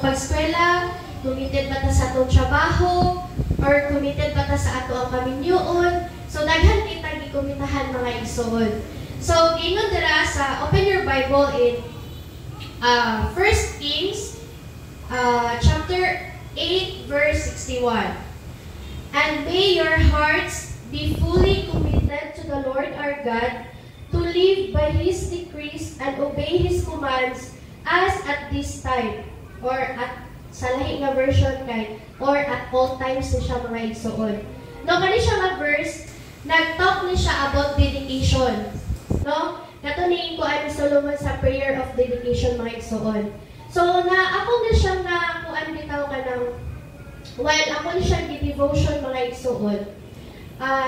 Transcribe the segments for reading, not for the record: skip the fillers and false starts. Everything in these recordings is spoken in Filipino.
atong pagskwela, committed ba ta sa atong trabaho, or committed ba ta sa ato ang kaminyoon. So daghan kita gikomitahan mga igsoon. So ingon dira sa open your Bible in 1 Kings chapter 8 verse 61. And may your hearts be fully committed to the Lord our God, to live by His decrees and obey His commands, as at this time, or at sa lahi nga version kay, or at all times ni siya mga igsoon. No, kani siya nga verse, nag-talk ni siya about dedication. No? Kato ni kuan ni Solomon sa prayer of dedication mga igsoon. So, ako na siya nga kuan bitaw ka ng, while ako ni siya gi-devotion mga igsoon,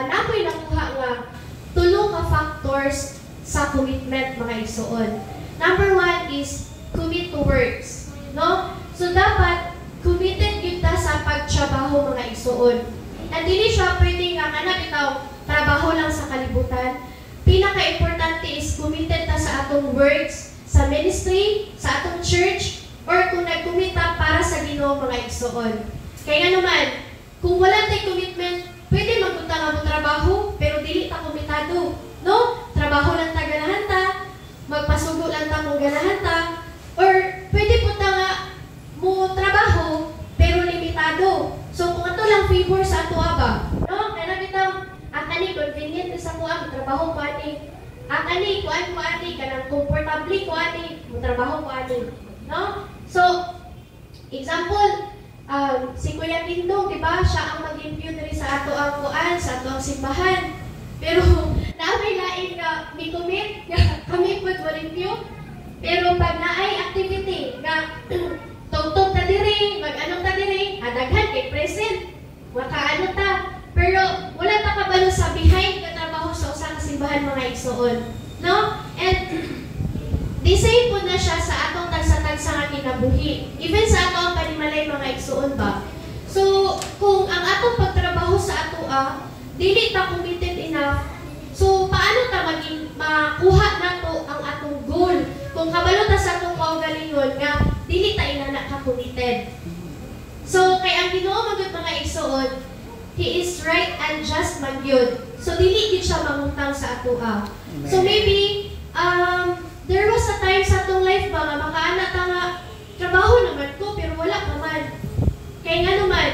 nakoy nakuha nga tulo ka factors sa commitment mga igsoon. Number 1 is commit to works. No? So dapat committed yun ta sa pagtrabaho mga igsoon. At hindi siya pwede nga bitaw trabaho lang sa kalibutan. Pinaka-importante is committed ta sa atong works, sa ministry, sa atong church, or kung nagkumita para sa Ginoo mga igsoon. Kaya nga naman, kung wala tayong commitment, pwede magpunta nga mo trabaho, pero dili ta komitado. No? Trabaho lang ta ganahan ta, magpasugo lang ta kung ganahan ta, or pwede po ta nga mo trabaho, pero limitado. So kung ato lang favor sa ato ba, no? Kaya bitaw, ani convenient sa ko ang trabaho ko ani. Ani kuan ko ani kanang comfortable ko ani, mo trabaho ko ani. No? So example, si Kuya Tindong, di ba? Siya ang mag-impute rin sa ato ang kuan, sa ato ang simbahan. Pero naamay lain nga ni commit, kami po mag-impute. Pero pag naay activity nga tugtog ta diri, mag-anong ta diri, daghan kay present, makaano ta. Pero wala ta kabalo sa behind nga trabaho sa usa ka simbahan mga igsoon. No? And design po na siya sa atong tagsa-tagsa nga kinabuhi. Even sa ato ang panimalay mga igsoon ba. So, kung ang atong pagtrabaho sa ato dili ta committed enough, so paano ta maging makuha nato ang atong goal? Kung kabalo ta sa atong kaugalingon nga dili ta inana ka committed. So, kay ang Ginoo magud mga igsoon, He is right and just magyud. So, dili gid siya mangutang sa ato So, maybe there was a time sa atong life ba nga makaana ta nga trabaho naman ko pero wala naman. Kaya nga naman,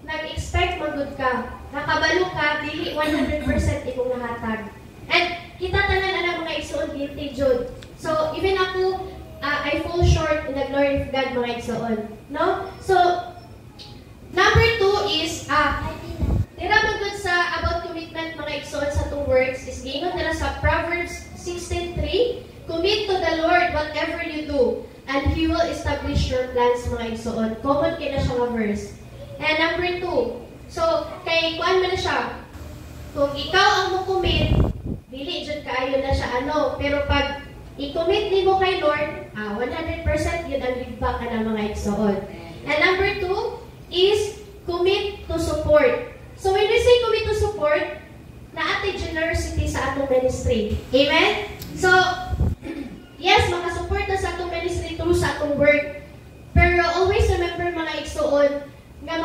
nag-expect magud ka, nakabalo ka, dili 100% ikong nahatag. And kita tanan ana mga igsoon guilty jud. So even ako, I fall short in the glory of God mga igsoon. No? So number 2 is dira magud sa about commitment mga igsoon sa two works is gingon dira sa Proverbs 16:3. Commit to the Lord whatever you do, and He will establish your plans mga igsoon. Common kay na siya nga verse. And number 2, so kay kuan man na siya, kung ikaw ang mo-commit, dili jud kaayo na siya pero pag i-commit nimo kay Lord, 100% yun ang feedback ka ng mga igsoon. And number 2 is commit to support. So when we say commit to support, naate generosity sa atong ministry. Amen? So, yes, makasupport na sa atong ministry through sa atong work. Pero always remember mga igsoon, nga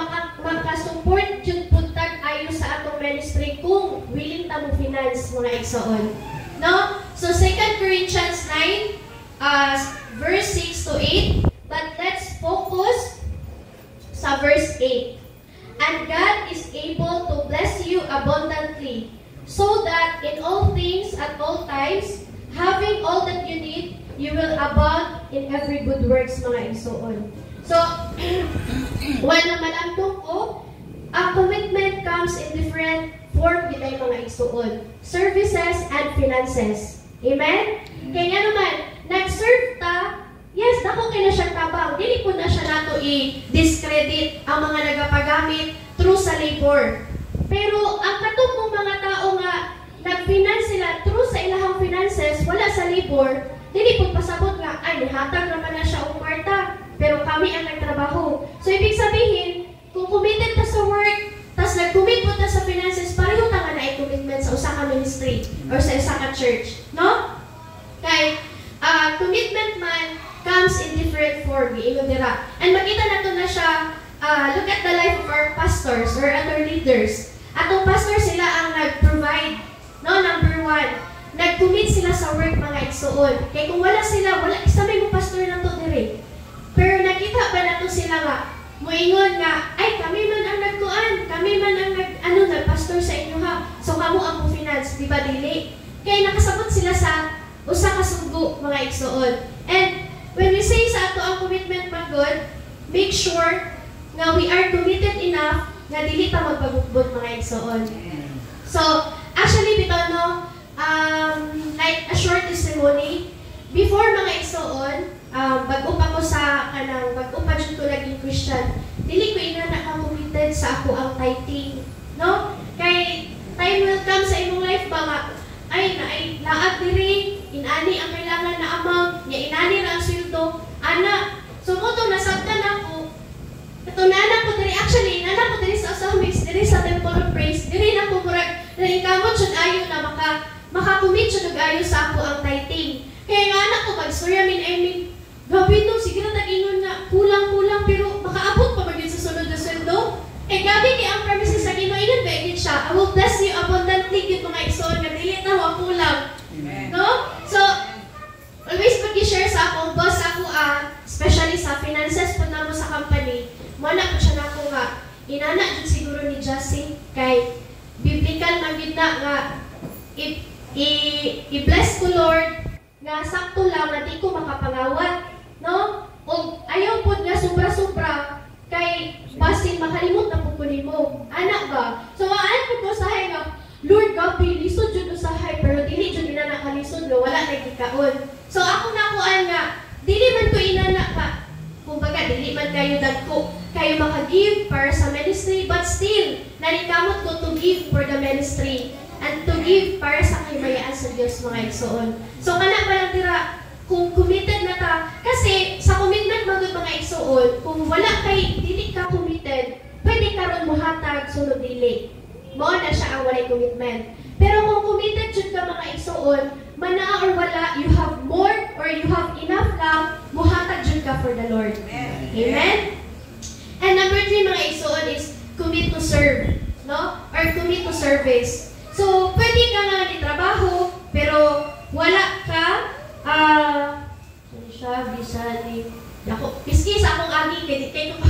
makasupport yung puntag ayo sa atong ministry kung willing ta mo finance mga igsoon. No? So 2 Corinthians 9 verse 6 to 8, but let's focus sa verse 8. And God is able to bless you abundantly, so that in all things at all times, having all that you need, you will abound in every good works mga igsoon. So, while naman ang ko, ang commitment comes in different form gitay mga igsoon. Services and finances. Amen? Kaya nga naman, nag-serve ta, yes, dako kay na siya tabang. Dili po na siya nato i-discredit ang mga nagapagamit through sa labor. Pero ang katong mong mga tao nga nag-finance sila through sa ilahang finances, wala sa labor, dili po pasabot nga, ay, nihatag naman na siya o kwarta. Pero kami ang nagtrabaho. So, ibig sabihin, kung committed ta sa work, tas nag-commit mo ta sa finances, pareho ta nga na i-commitment sa usa ka ministry or sa usa ka church. No? Kay, commitment man comes in different form before, giingon dira. And makita nato na siya, look at the life of our pastors or other leaders. Atong pastor sila ang nag-provide. No, number one, nag-commit sila sa work mga igsuon. Kaya kung wala sila, wala isa may mo pastor na to dire. Pero nakita ba nato sila nga, moingon nga, ay kami man ang nagkuan, kami man ang nagpastor sa inyo ha. So kamo ang finance, di ba dili? Kaya nakasabot sila sa usa ka sugo mga igsuon. And when we say sa ato ang commitment pagod, make sure nga we are committed enough nga dili ta magpagubot mga igsuon. So, actually bitaw no, like a short testimony, before mga igsuon, bago pa ko sa bago pa jud ko naging Christian, dili ko ina naka-committed sa ako ang tithing, no? Kay time will come sa imong life ba nga ay laag diri, inani ang kailangan na amount, nya inani ra ang sweldo, ana. So mo to nasabtan ako. Ito nanak ko diri, actually nanak ko diri sa mix diri sa Temple of Praise, diri na ko murag nalikamot jud ayo na maka-commit jud ayo sa ako ang tithing. Kaya nga anak ko mag-storya min gabi to, sige na tag-ingon nga, kulang-kulang, pero makaabot pa magiging sa sunod na sweldo. Eh, gabi kay ang promises sa Ginoo, inon ba siya? I will bless you abundantly, yung mga igsoon, nga dili na wa kulang. No? So, always pag-share sa akong boss ako, especially sa finances po na mo sa company, mana po siya na ako nga, inana dyan siguro ni Jassy, kay biblical man yun na nga, i-bless ko Lord, nga sakto lang na di ko makapangawat. No? O ayaw po nga sobra-sobra kay basin makalimot na pupunin mo. Anak ba? So, aan po ko sahay nga, Lord, gabi, lisod dyan usahay, pero dili dyan inana kalisod, no? Wala nagkikaon. So, ako nakuan nga, dili man ko inana ka. Kumbaga, dili man kayo kayo maka-give para sa ministry, but still, nalikamot ko to give for the ministry and to give para sa kahimayaan sa Diyos mga igsoon. So, kana pa lang tira, kung committed na ta, kasi sa commitment magod mga igsoon, kung wala kay dili ka committed, pwede karon mohatag sunod dili. Mao na siya ang walay commitment. Pero kung committed jud ka mga igsoon, mana or wala, you have more or you have enough lang, mohatag jud ka for the Lord. Amen? And number 3 mga igsoon is commit to serve, no? Or commit to service. So, pwede ka nga di trabaho, pero wala ka bisani. Ako, piski sa akong agi, kaya ko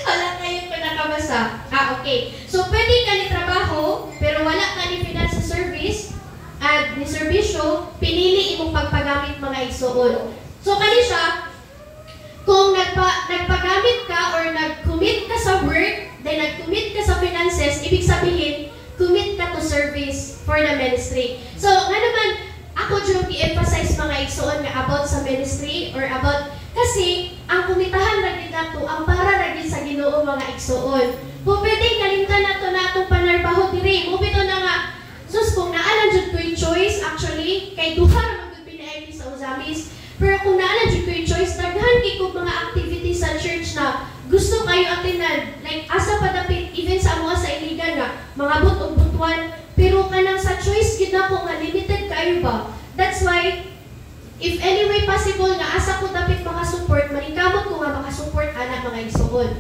wala kayo pa nakabasa. Okay. So, pwede ka ni trabaho, pero wala ka ni finance service, at ni servisyo, pinili imong pagpagamit mga igsoon. So, kani siya, kung nagpagamit ka or nag-commit ka sa work, then nag-commit ka sa finances, ibig sabihin, commit ka to service for the ministry. So, nga naman, ako dyan i-emphasize mga igsoon nga about sa ministry or about, kasi ang kumitahan na din nato, ang para na din sa Ginoo mga igsoon. Kung pwedeng kalimtan nato na itong panarbaho diri, mubito na nga, sus, kung naalan dyan ko yung choice, actually, kay duha na mag-pinay sa Uzamis, pero kung naalan dyan ko yung choice, daghan ko mga activities sa church na gusto kayo atinan, like asa padapit, even sa mga sa iligan nga, mga butong-butuan, pero kanang sa choice gina ko nga limited kayo ba? That's why, if any way possible nga asa ko dapat makasupport, maningkamot ko nga makasupport anak mga igsoon.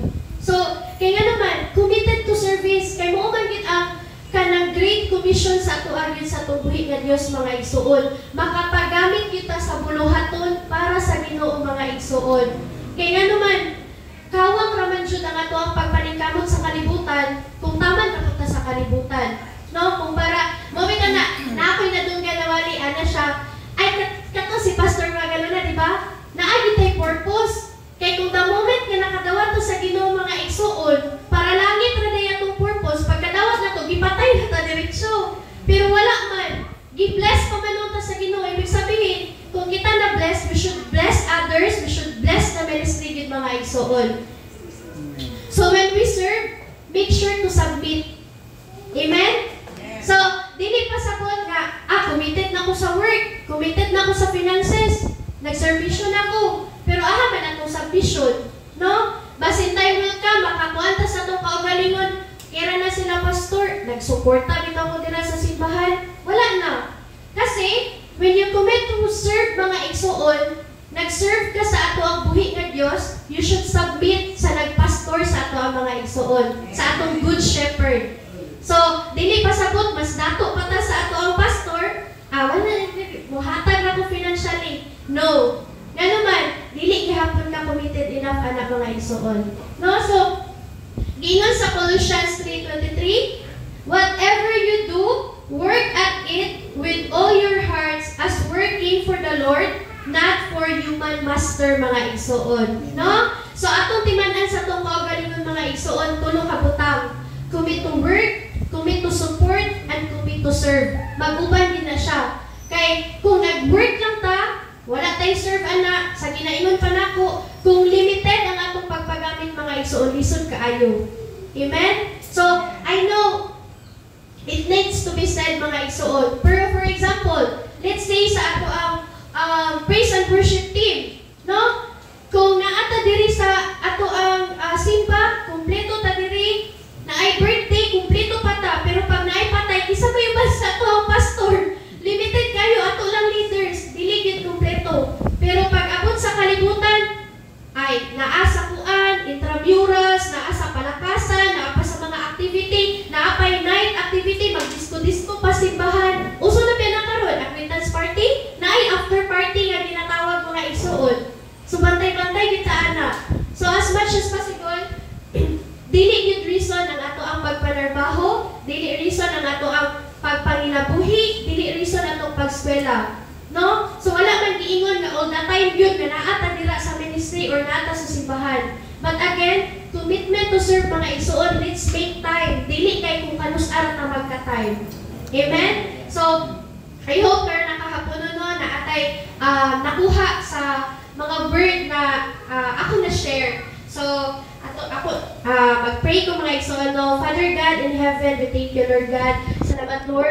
So, kaya naman, committed to service, kay mo man gid ang kanang great commission sa ato agin sa tubuhi nga Dios mga igsoon. Makapagamit kita sa buluhaton para sa Ginoo mga igsoon. Kaya naman, kawang raman jud ang ato ang pagpaningkamot sa kalibutan, kung taman ra ta sa kalibutan. No, kung para mabita na ako'y nadunggan na wali ana siya. Ay kato si Pastor Magalo na, di ba? Naagi tay purpose. Kay kung the moment nga nakadawat to sa Ginoo mga igsoon, para langit ra day atong purpose, pagkadawat na to gipatay na ta diretso. Pero wala man, gi-bless pa man ta sa Ginoo. Ibig sabihin, kung kita na bless, we should bless others, we should bless the ministry gid mga igsoon. So when we serve, make sure to submit. Amen? So, dili pa sabot nga, committed na ako sa work, committed na ako sa finances, nagservisyon ako, pero man atong submission, no? Basin tayo will come, makakuanta sa itong kaugalingon, kira na sila pastor, nagsuporta bitaw mo dira sa simbahan, wala na. Kasi, when you commit to serve mga igsoon, nag-serve ka sa ato ang buhi nga Dios, you should submit sa nagpastor sa ato ang mga igsoon, sa atong good shepherd. So, dili pasabot mas dato pa ta sa ato ang pastor, wala muhatag na ko financially. No. Nga naman, dili gihapon ka committed enough anak mga igsoon. No, so gingon sa Colossians 3:23, whatever you do, work at it with all your hearts as working for the Lord, not for human master mga igsoon. No? So atong timan-an sa tong kaugalingon mga igsoon, tulo ka butang. Commit to work, commit to support, and commit to serve. Mag-uban din na siya. Kay kung nag-work lang ta, wala tayo serve anak, sa ginaingon pa nako, kung limited ang atong pagpagamit mga igsoon, lisod kaayo. Amen? So, I know it needs to be said mga igsoon. Pero for example, let's say sa ato ang praise and worship team, no? Kung naata diri sa ato ang simba, kumpleto ta diri, na ay birthday, kumpleto pa ta, pero pag naay patay, isa ba yung sa ato ang pastor? Limited kayo, ato lang leaders, dili gyud kumpleto. Pero pag abot sa kalibutan, ay naa sa kuan, intramurals, naa sa palakasan, naa pa sa mga activity, naa pa night activity, mag-disco-disco pa simbahan. Uso na pinakaroon, acquaintance party, naay after party nga ginatawag mga igsoon. So bantay-bantay kita anak. So as much as possible, dili gyud reason ang ato ang pagpanarbaho, dili reason ang ato ang pagpanginabuhi, dili reason atong pagskwela. No? So wala man giingon nga all the time yun nga naata dira sa ministry or naata sa simbahan. But again, commitment to serve mga igsoon, let's make time. Dili kay kung kanus-arat na magka-time. Amen? So, I hope na nakahapon no, na atay nakuha sa mga word na ako na-share. So, mag-pray ko mga igsoon. No? Father God in heaven, we thank you, Lord God. Salamat, Lord.